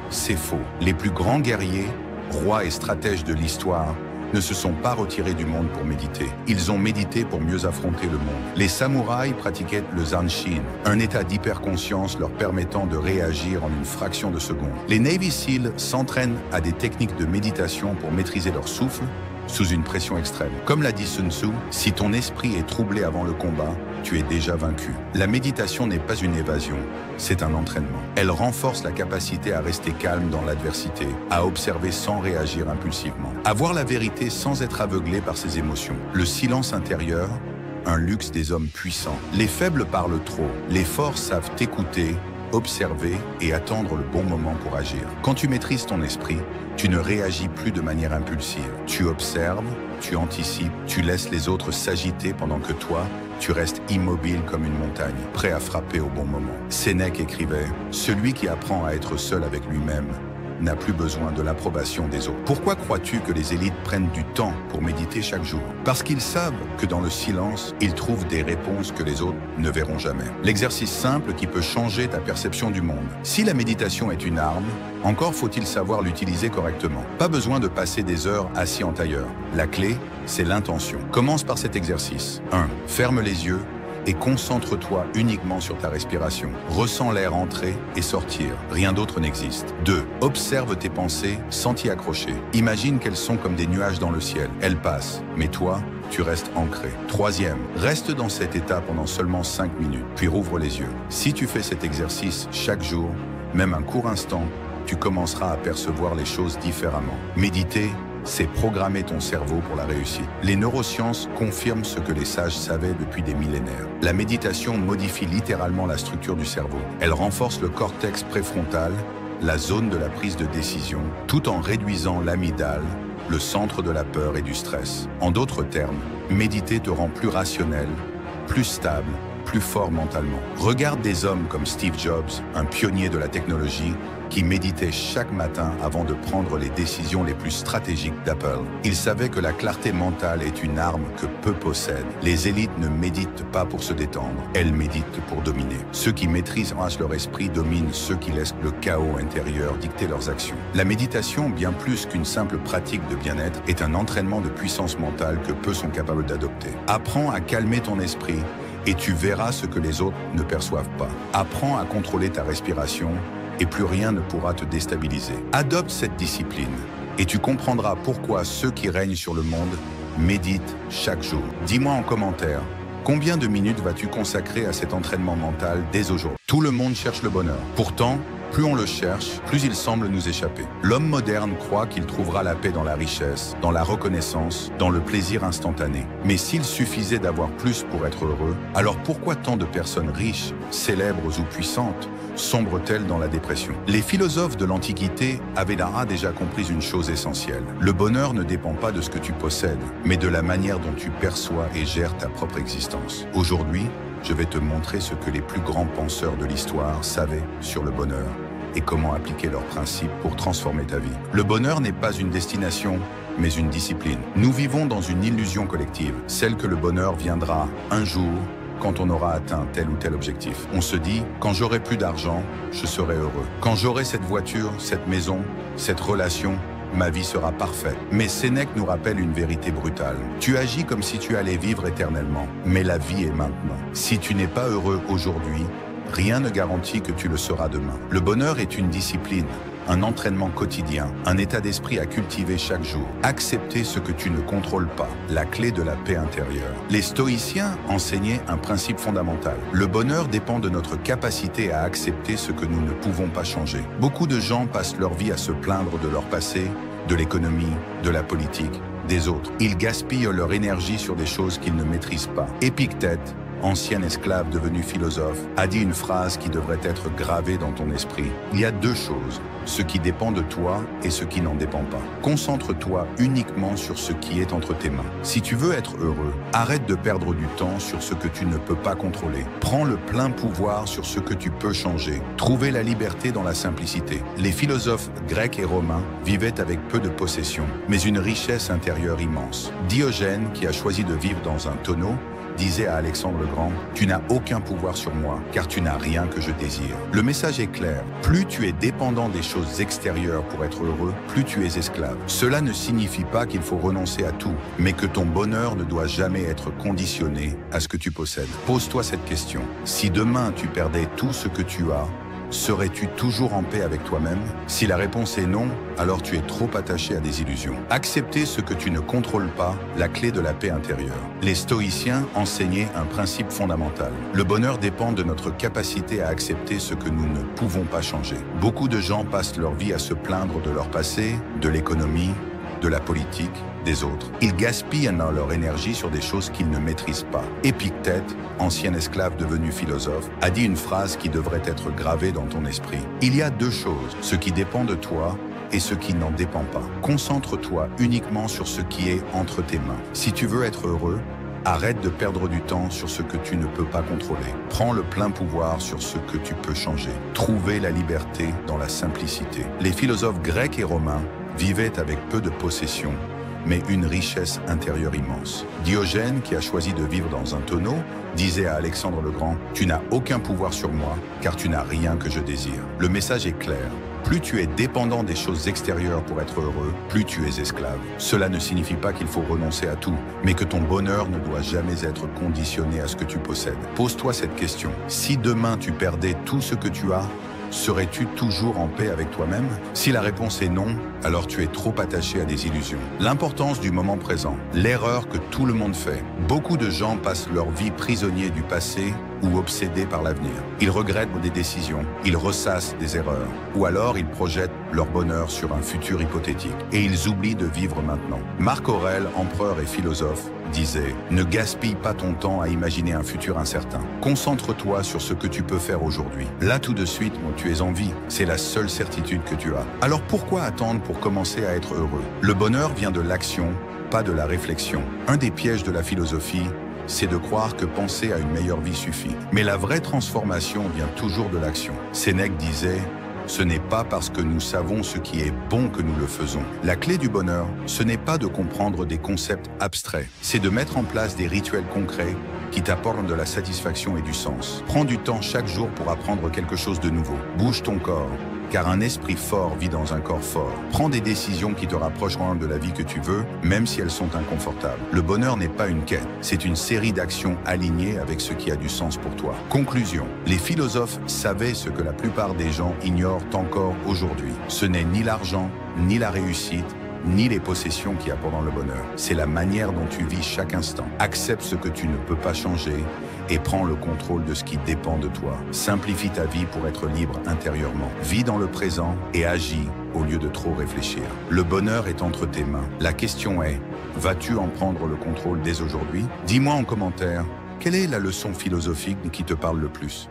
C'est faux. Les plus grands guerriers, rois et stratèges de l'histoire, ne se sont pas retirés du monde pour méditer. Ils ont médité pour mieux affronter le monde. Les samouraïs pratiquaient le Zanshin, un état d'hyperconscience leur permettant de réagir en une fraction de seconde. Les Navy Seals s'entraînent à des techniques de méditation pour maîtriser leur souffle sous une pression extrême. Comme l'a dit Sun Tzu, si ton esprit est troublé avant le combat, tu es déjà vaincu. La méditation n'est pas une évasion, c'est un entraînement. Elle renforce la capacité à rester calme dans l'adversité, à observer sans réagir impulsivement, à voir la vérité sans être aveuglé par ses émotions. Le silence intérieur, un luxe des hommes puissants. Les faibles parlent trop, les forts savent écouter, observer et attendre le bon moment pour agir. Quand tu maîtrises ton esprit, tu ne réagis plus de manière impulsive. Tu observes, tu anticipes, tu laisses les autres s'agiter pendant que toi, tu restes immobile comme une montagne, prêt à frapper au bon moment. Sénèque écrivait « Celui qui apprend à être seul avec lui-même n'a plus besoin de l'approbation des autres. » Pourquoi crois-tu que les élites prennent du temps pour méditer chaque jour? Parce qu'ils savent que dans le silence, ils trouvent des réponses que les autres ne verront jamais. L'exercice simple qui peut changer ta perception du monde. Si la méditation est une arme, encore faut-il savoir l'utiliser correctement. Pas besoin de passer des heures assis en tailleur. La clé, c'est l'intention. Commence par cet exercice. 1. Ferme les yeux et concentre-toi uniquement sur ta respiration. Ressens l'air entrer et sortir. Rien d'autre n'existe. 2. Observe tes pensées sans t'y accrocher. Imagine qu'elles sont comme des nuages dans le ciel. Elles passent, mais toi, tu restes ancré. 3. Reste dans cet état pendant seulement 5 minutes, puis rouvre les yeux. Si tu fais cet exercice chaque jour, même un court instant, tu commenceras à percevoir les choses différemment. Méditer, c'est programmer ton cerveau pour la réussite. Les neurosciences confirment ce que les sages savaient depuis des millénaires. La méditation modifie littéralement la structure du cerveau. Elle renforce le cortex préfrontal, la zone de la prise de décision, tout en réduisant l'amygdale, le centre de la peur et du stress. En d'autres termes, méditer te rend plus rationnel, plus stable, plus fort mentalement. Regarde des hommes comme Steve Jobs, un pionnier de la technologie, qui méditait chaque matin avant de prendre les décisions les plus stratégiques d'Apple. Il savait que la clarté mentale est une arme que peu possèdent. Les élites ne méditent pas pour se détendre, elles méditent pour dominer. Ceux qui maîtrisent leur esprit dominent ceux qui laissent le chaos intérieur dicter leurs actions. La méditation, bien plus qu'une simple pratique de bien-être, est un entraînement de puissance mentale que peu sont capables d'adopter. Apprends à calmer ton esprit et tu verras ce que les autres ne perçoivent pas. Apprends à contrôler ta respiration et plus rien ne pourra te déstabiliser. Adopte cette discipline et tu comprendras pourquoi ceux qui règnent sur le monde méditent chaque jour. Dis-moi en commentaire, combien de minutes vas-tu consacrer à cet entraînement mental dès aujourd'hui? Tout le monde cherche le bonheur. Pourtant, plus on le cherche, plus il semble nous échapper. L'homme moderne croit qu'il trouvera la paix dans la richesse, dans la reconnaissance, dans le plaisir instantané. Mais s'il suffisait d'avoir plus pour être heureux, alors pourquoi tant de personnes riches, célèbres ou puissantes, sombrent-elles dans la dépression? Les philosophes de l'Antiquité avaient déjà compris une chose essentielle. Le bonheur ne dépend pas de ce que tu possèdes, mais de la manière dont tu perçois et gères ta propre existence. Aujourd'hui, je vais te montrer ce que les plus grands penseurs de l'histoire savaient sur le bonheur et comment appliquer leurs principes pour transformer ta vie. Le bonheur n'est pas une destination, mais une discipline. Nous vivons dans une illusion collective, celle que le bonheur viendra un jour quand on aura atteint tel ou tel objectif. On se dit, quand j'aurai plus d'argent, je serai heureux. Quand j'aurai cette voiture, cette maison, cette relation, ma vie sera parfaite. Mais Sénèque nous rappelle une vérité brutale. Tu agis comme si tu allais vivre éternellement, mais la vie est maintenant. Si tu n'es pas heureux aujourd'hui, rien ne garantit que tu le seras demain. Le bonheur est une discipline, un entraînement quotidien, un état d'esprit à cultiver chaque jour. Accepter ce que tu ne contrôles pas, la clé de la paix intérieure. Les stoïciens enseignaient un principe fondamental. Le bonheur dépend de notre capacité à accepter ce que nous ne pouvons pas changer. Beaucoup de gens passent leur vie à se plaindre de leur passé, de l'économie, de la politique, des autres. Ils gaspillent leur énergie sur des choses qu'ils ne maîtrisent pas. Épictète, ancienne esclave devenue philosophe, a dit une phrase qui devrait être gravée dans ton esprit. Il y a deux choses, ce qui dépend de toi et ce qui n'en dépend pas. Concentre-toi uniquement sur ce qui est entre tes mains. Si tu veux être heureux, arrête de perdre du temps sur ce que tu ne peux pas contrôler. Prends le plein pouvoir sur ce que tu peux changer. Trouvez la liberté dans la simplicité. Les philosophes grecs et romains vivaient avec peu de possessions, mais une richesse intérieure immense. Diogène, qui a choisi de vivre dans un tonneau, disait à Alexandre le Grand, « Tu n'as aucun pouvoir sur moi, car tu n'as rien que je désire. » Le message est clair. Plus tu es dépendant des choses extérieures pour être heureux, plus tu es esclave. Cela ne signifie pas qu'il faut renoncer à tout, mais que ton bonheur ne doit jamais être conditionné à ce que tu possèdes. Pose-toi cette question. Si demain tu perdais tout ce que tu as, serais-tu toujours en paix avec toi-même? Si la réponse est non, alors tu es trop attaché à des illusions. Accepter ce que tu ne contrôles pas, la clé de la paix intérieure. Les stoïciens enseignaient un principe fondamental. Le bonheur dépend de notre capacité à accepter ce que nous ne pouvons pas changer. Beaucoup de gens passent leur vie à se plaindre de leur passé, de l'économie, de la politique, des autres. Ils gaspillent leur énergie sur des choses qu'ils ne maîtrisent pas. Épictète, ancien esclave devenu philosophe, a dit une phrase qui devrait être gravée dans ton esprit. Il y a deux choses, ce qui dépend de toi et ce qui n'en dépend pas. Concentre-toi uniquement sur ce qui est entre tes mains. Si tu veux être heureux, arrête de perdre du temps sur ce que tu ne peux pas contrôler. Prends le plein pouvoir sur ce que tu peux changer. Trouvez la liberté dans la simplicité. Les philosophes grecs et romains vivaient avec peu de possessions, mais une richesse intérieure immense. Diogène, qui a choisi de vivre dans un tonneau, disait à Alexandre le Grand, « Tu n'as aucun pouvoir sur moi, car tu n'as rien que je désire. » Le message est clair. Plus tu es dépendant des choses extérieures pour être heureux, plus tu es esclave. Cela ne signifie pas qu'il faut renoncer à tout, mais que ton bonheur ne doit jamais être conditionné à ce que tu possèdes. Pose-toi cette question. Si demain tu perdais tout ce que tu as, serais-tu toujours en paix avec toi-même? Si la réponse est non, alors tu es trop attaché à des illusions. L'importance du moment présent, l'erreur que tout le monde fait. Beaucoup de gens passent leur vie prisonniers du passé ou obsédés par l'avenir. Ils regrettent des décisions, ils ressassent des erreurs, ou alors ils projettent leur bonheur sur un futur hypothétique, et ils oublient de vivre maintenant. Marc Aurèle, empereur et philosophe, disait « Ne gaspille pas ton temps à imaginer un futur incertain. Concentre-toi sur ce que tu peux faire aujourd'hui. Là tout de suite, tu es en vie. C'est la seule certitude que tu as. Alors pourquoi attendre pour commencer à être heureux? Le bonheur vient de l'action, pas de la réflexion. Un des pièges de la philosophie, c'est de croire que penser à une meilleure vie suffit. Mais la vraie transformation vient toujours de l'action. Sénèque disait « Ce n'est pas parce que nous savons ce qui est bon que nous le faisons. » La clé du bonheur, ce n'est pas de comprendre des concepts abstraits. C'est de mettre en place des rituels concrets qui t'apportent de la satisfaction et du sens. Prends du temps chaque jour pour apprendre quelque chose de nouveau. Bouge ton corps, car un esprit fort vit dans un corps fort. Prends des décisions qui te rapprocheront de la vie que tu veux, même si elles sont inconfortables. Le bonheur n'est pas une quête, c'est une série d'actions alignées avec ce qui a du sens pour toi. Conclusion. Les philosophes savaient ce que la plupart des gens ignorent encore aujourd'hui. Ce n'est ni l'argent, ni la réussite, ni les possessions qui apportent le bonheur. C'est la manière dont tu vis chaque instant. Accepte ce que tu ne peux pas changer et prends le contrôle de ce qui dépend de toi. Simplifie ta vie pour être libre intérieurement. Vis dans le présent et agis au lieu de trop réfléchir. Le bonheur est entre tes mains. La question est, vas-tu en prendre le contrôle dès aujourd'hui? Dis-moi en commentaire, quelle est la leçon philosophique qui te parle le plus?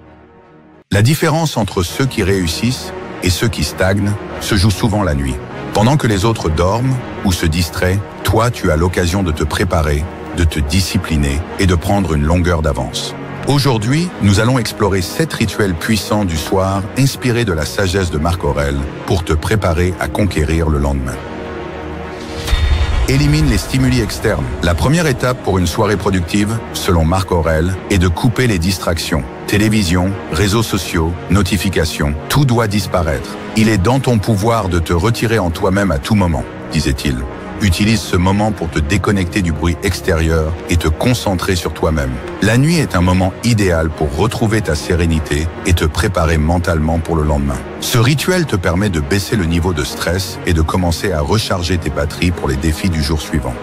La différence entre ceux qui réussissent et ceux qui stagnent se joue souvent la nuit. Pendant que les autres dorment ou se distraient, toi, tu as l'occasion de te préparer, de te discipliner et de prendre une longueur d'avance. Aujourd'hui, nous allons explorer 7 rituels puissants du soir inspirés de la sagesse de Marc Aurèle pour te préparer à conquérir le lendemain. Élimine les stimuli externes. La première étape pour une soirée productive, selon Marc Aurèle, est de couper les distractions. Télévision, réseaux sociaux, notifications, tout doit disparaître. Il est dans ton pouvoir de te retirer en toi-même à tout moment, disait-il. Utilise ce moment pour te déconnecter du bruit extérieur et te concentrer sur toi-même. La nuit est un moment idéal pour retrouver ta sérénité et te préparer mentalement pour le lendemain. Ce rituel te permet de baisser le niveau de stress et de commencer à recharger tes batteries pour les défis du jour suivant.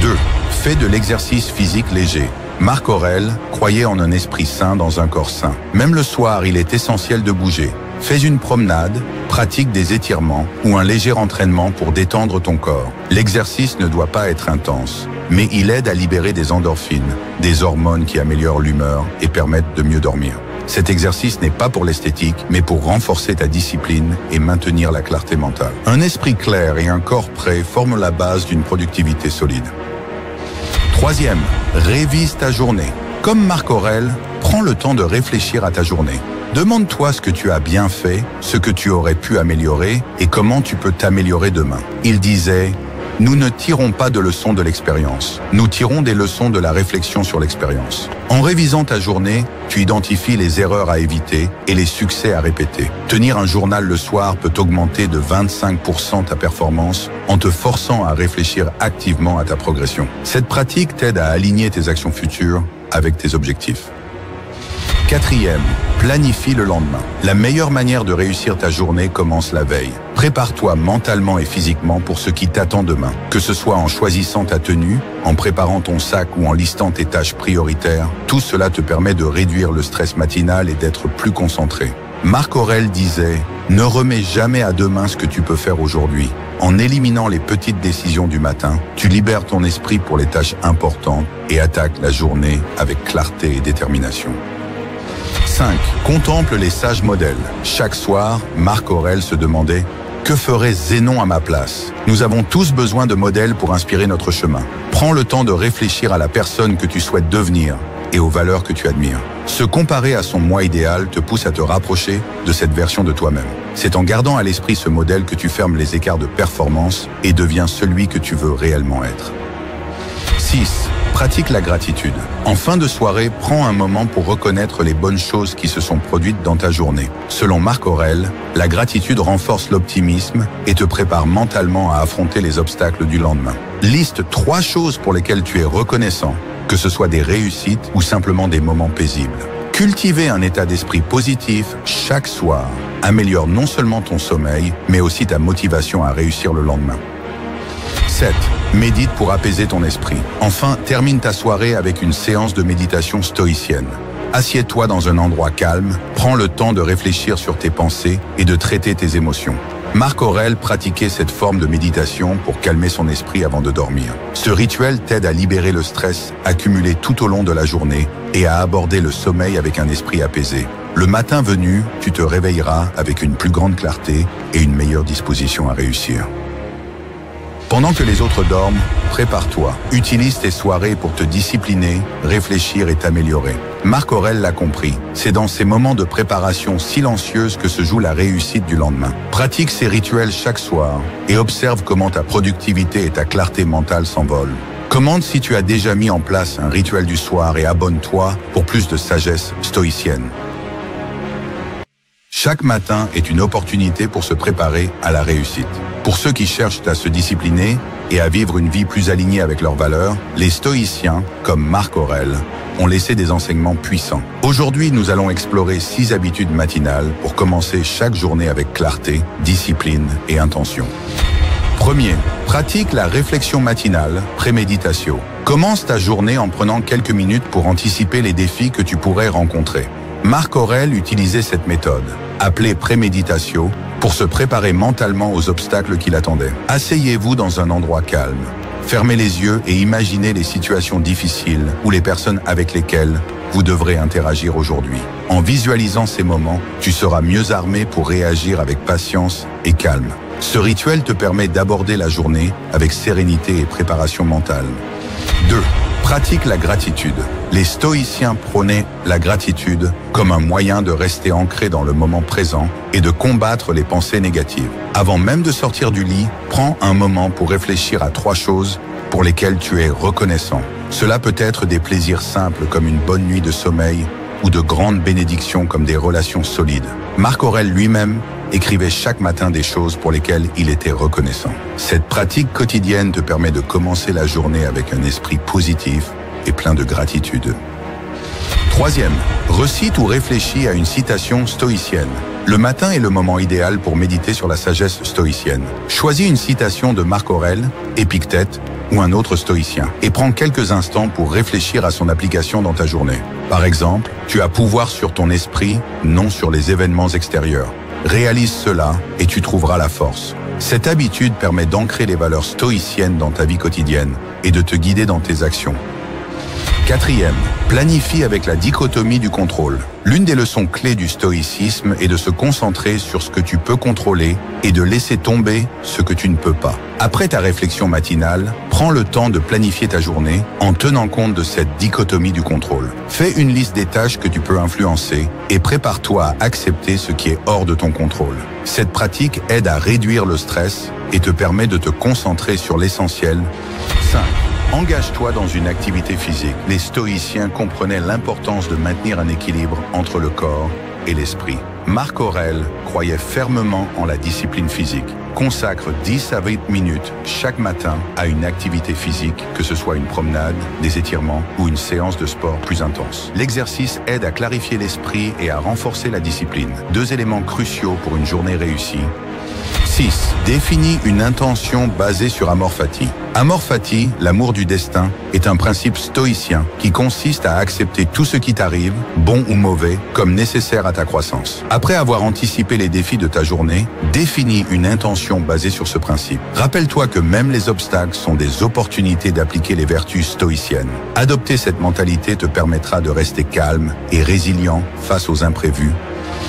2. Fais de l'exercice physique léger. Marc Aurèle croyait en un esprit sain dans un corps sain. Même le soir, il est essentiel de bouger. Fais une promenade, pratique des étirements ou un léger entraînement pour détendre ton corps. L'exercice ne doit pas être intense. mais il aide à libérer des endorphines, des hormones qui améliorent l'humeur et permettent de mieux dormir. Cet exercice n'est pas pour l'esthétique, mais pour renforcer ta discipline et maintenir la clarté mentale. Un esprit clair et un corps prêt forment la base d'une productivité solide. Troisième, révise ta journée. Comme Marc Aurèle, prends le temps de réfléchir à ta journée. Demande-toi ce que tu as bien fait, ce que tu aurais pu améliorer et comment tu peux t'améliorer demain. Il disait: nous ne tirons pas de leçons de l'expérience, nous tirons des leçons de la réflexion sur l'expérience. En révisant ta journée, tu identifies les erreurs à éviter et les succès à répéter. Tenir un journal le soir peut augmenter de 25% ta performance en te forçant à réfléchir activement à ta progression. Cette pratique t'aide à aligner tes actions futures avec tes objectifs. Quatrième, planifie le lendemain. La meilleure manière de réussir ta journée commence la veille. Prépare-toi mentalement et physiquement pour ce qui t'attend demain. Que ce soit en choisissant ta tenue, en préparant ton sac ou en listant tes tâches prioritaires, tout cela te permet de réduire le stress matinal et d'être plus concentré. Marc Aurèle disait: ne remets jamais à demain ce que tu peux faire aujourd'hui. En éliminant les petites décisions du matin, tu libères ton esprit pour les tâches importantes et attaques la journée avec clarté et détermination. 5. Contemple les sages modèles. Chaque soir, Marc Aurèle se demandait: que ferait Zénon à ma place? Nous avons tous besoin de modèles pour inspirer notre chemin. Prends le temps de réfléchir à la personne que tu souhaites devenir et aux valeurs que tu admires. Se comparer à son moi idéal te pousse à te rapprocher de cette version de toi-même. C'est en gardant à l'esprit ce modèle que tu fermes les écarts de performance et deviens celui que tu veux réellement être. 6. Pratique la gratitude. En fin de soirée, prends un moment pour reconnaître les bonnes choses qui se sont produites dans ta journée. Selon Marc Aurèle, la gratitude renforce l'optimisme et te prépare mentalement à affronter les obstacles du lendemain. Liste 3 choses pour lesquelles tu es reconnaissant, que ce soit des réussites ou simplement des moments paisibles. Cultiver un état d'esprit positif chaque soir améliore non seulement ton sommeil, mais aussi ta motivation à réussir le lendemain. 7. Médite pour apaiser ton esprit. Enfin, termine ta soirée avec une séance de méditation stoïcienne. Assieds-toi dans un endroit calme, prends le temps de réfléchir sur tes pensées et de traiter tes émotions. Marc Aurèle pratiquait cette forme de méditation pour calmer son esprit avant de dormir. Ce rituel t'aide à libérer le stress accumulé tout au long de la journée et à aborder le sommeil avec un esprit apaisé. Le matin venu, tu te réveilleras avec une plus grande clarté et une meilleure disposition à réussir. Pendant que les autres dorment, prépare-toi. Utilise tes soirées pour te discipliner, réfléchir et t'améliorer. Marc Aurèle l'a compris. C'est dans ces moments de préparation silencieuse que se joue la réussite du lendemain. Pratique ces rituels chaque soir et observe comment ta productivité et ta clarté mentale s'envolent. Commente si tu as déjà mis en place un rituel du soir et abonne-toi pour plus de sagesse stoïcienne. Chaque matin est une opportunité pour se préparer à la réussite. Pour ceux qui cherchent à se discipliner et à vivre une vie plus alignée avec leurs valeurs, les stoïciens, comme Marc Aurèle, ont laissé des enseignements puissants. Aujourd'hui, nous allons explorer 6 habitudes matinales pour commencer chaque journée avec clarté, discipline et intention. Premier, pratique la réflexion matinale, préméditatio. Commence ta journée en prenant quelques minutes pour anticiper les défis que tu pourrais rencontrer. Marc Aurèle utilisait cette méthode, appelée préméditatio, pour se préparer mentalement aux obstacles qui l'attendaient. Asseyez-vous dans un endroit calme. Fermez les yeux et imaginez les situations difficiles ou les personnes avec lesquelles vous devrez interagir aujourd'hui. En visualisant ces moments, tu seras mieux armé pour réagir avec patience et calme. Ce rituel te permet d'aborder la journée avec sérénité et préparation mentale. 2. Pratique la gratitude. Les stoïciens prônaient la gratitude comme un moyen de rester ancré dans le moment présent et de combattre les pensées négatives. Avant même de sortir du lit, prends un moment pour réfléchir à 3 choses pour lesquelles tu es reconnaissant. Cela peut être des plaisirs simples comme une bonne nuit de sommeil ou de grandes bénédictions comme des relations solides. Marc Aurèle lui-même écrivait chaque matin des choses pour lesquelles il était reconnaissant. Cette pratique quotidienne te permet de commencer la journée avec un esprit positif et plein de gratitude. 3e, recite ou réfléchis à une citation stoïcienne. Le matin est le moment idéal pour méditer sur la sagesse stoïcienne. Choisis une citation de Marc Aurèle, Épictète ou un autre stoïcien et prends quelques instants pour réfléchir à son application dans ta journée. Par exemple, tu as pouvoir sur ton esprit, non sur les événements extérieurs. Réalise cela et tu trouveras la force. Cette habitude permet d'ancrer les valeurs stoïciennes dans ta vie quotidienne et de te guider dans tes actions. Quatrième, planifie avec la dichotomie du contrôle. L'une des leçons clés du stoïcisme est de se concentrer sur ce que tu peux contrôler et de laisser tomber ce que tu ne peux pas. Après ta réflexion matinale, prends le temps de planifier ta journée en tenant compte de cette dichotomie du contrôle. Fais une liste des tâches que tu peux influencer et prépare-toi à accepter ce qui est hors de ton contrôle. Cette pratique aide à réduire le stress et te permet de te concentrer sur l'essentiel. 5. Engage-toi dans une activité physique. Les stoïciens comprenaient l'importance de maintenir un équilibre entre le corps et l'esprit. Marc Aurèle croyait fermement en la discipline physique. Consacre 10 à 20 minutes chaque matin à une activité physique, que ce soit une promenade, des étirements ou une séance de sport plus intense. L'exercice aide à clarifier l'esprit et à renforcer la discipline. 2 éléments cruciaux pour une journée réussie. 6. Définis une intention basée sur Amor Fati. Amor Fati, l'amour du destin, est un principe stoïcien qui consiste à accepter tout ce qui t'arrive, bon ou mauvais, comme nécessaire à ta croissance. Après avoir anticipé les défis de ta journée, définis une intention basée sur ce principe. Rappelle-toi que même les obstacles sont des opportunités d'appliquer les vertus stoïciennes. Adopter cette mentalité te permettra de rester calme et résilient face aux imprévus.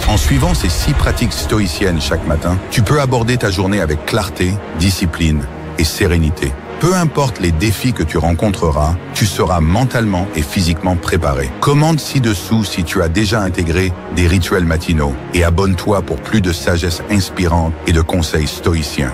En suivant ces 6 pratiques stoïciennes chaque matin, tu peux aborder ta journée avec clarté, discipline et sérénité. Peu importe les défis que tu rencontreras, tu seras mentalement et physiquement préparé. Commente ci-dessous si tu as déjà intégré des rituels matinaux et abonne-toi pour plus de sagesse inspirante et de conseils stoïciens.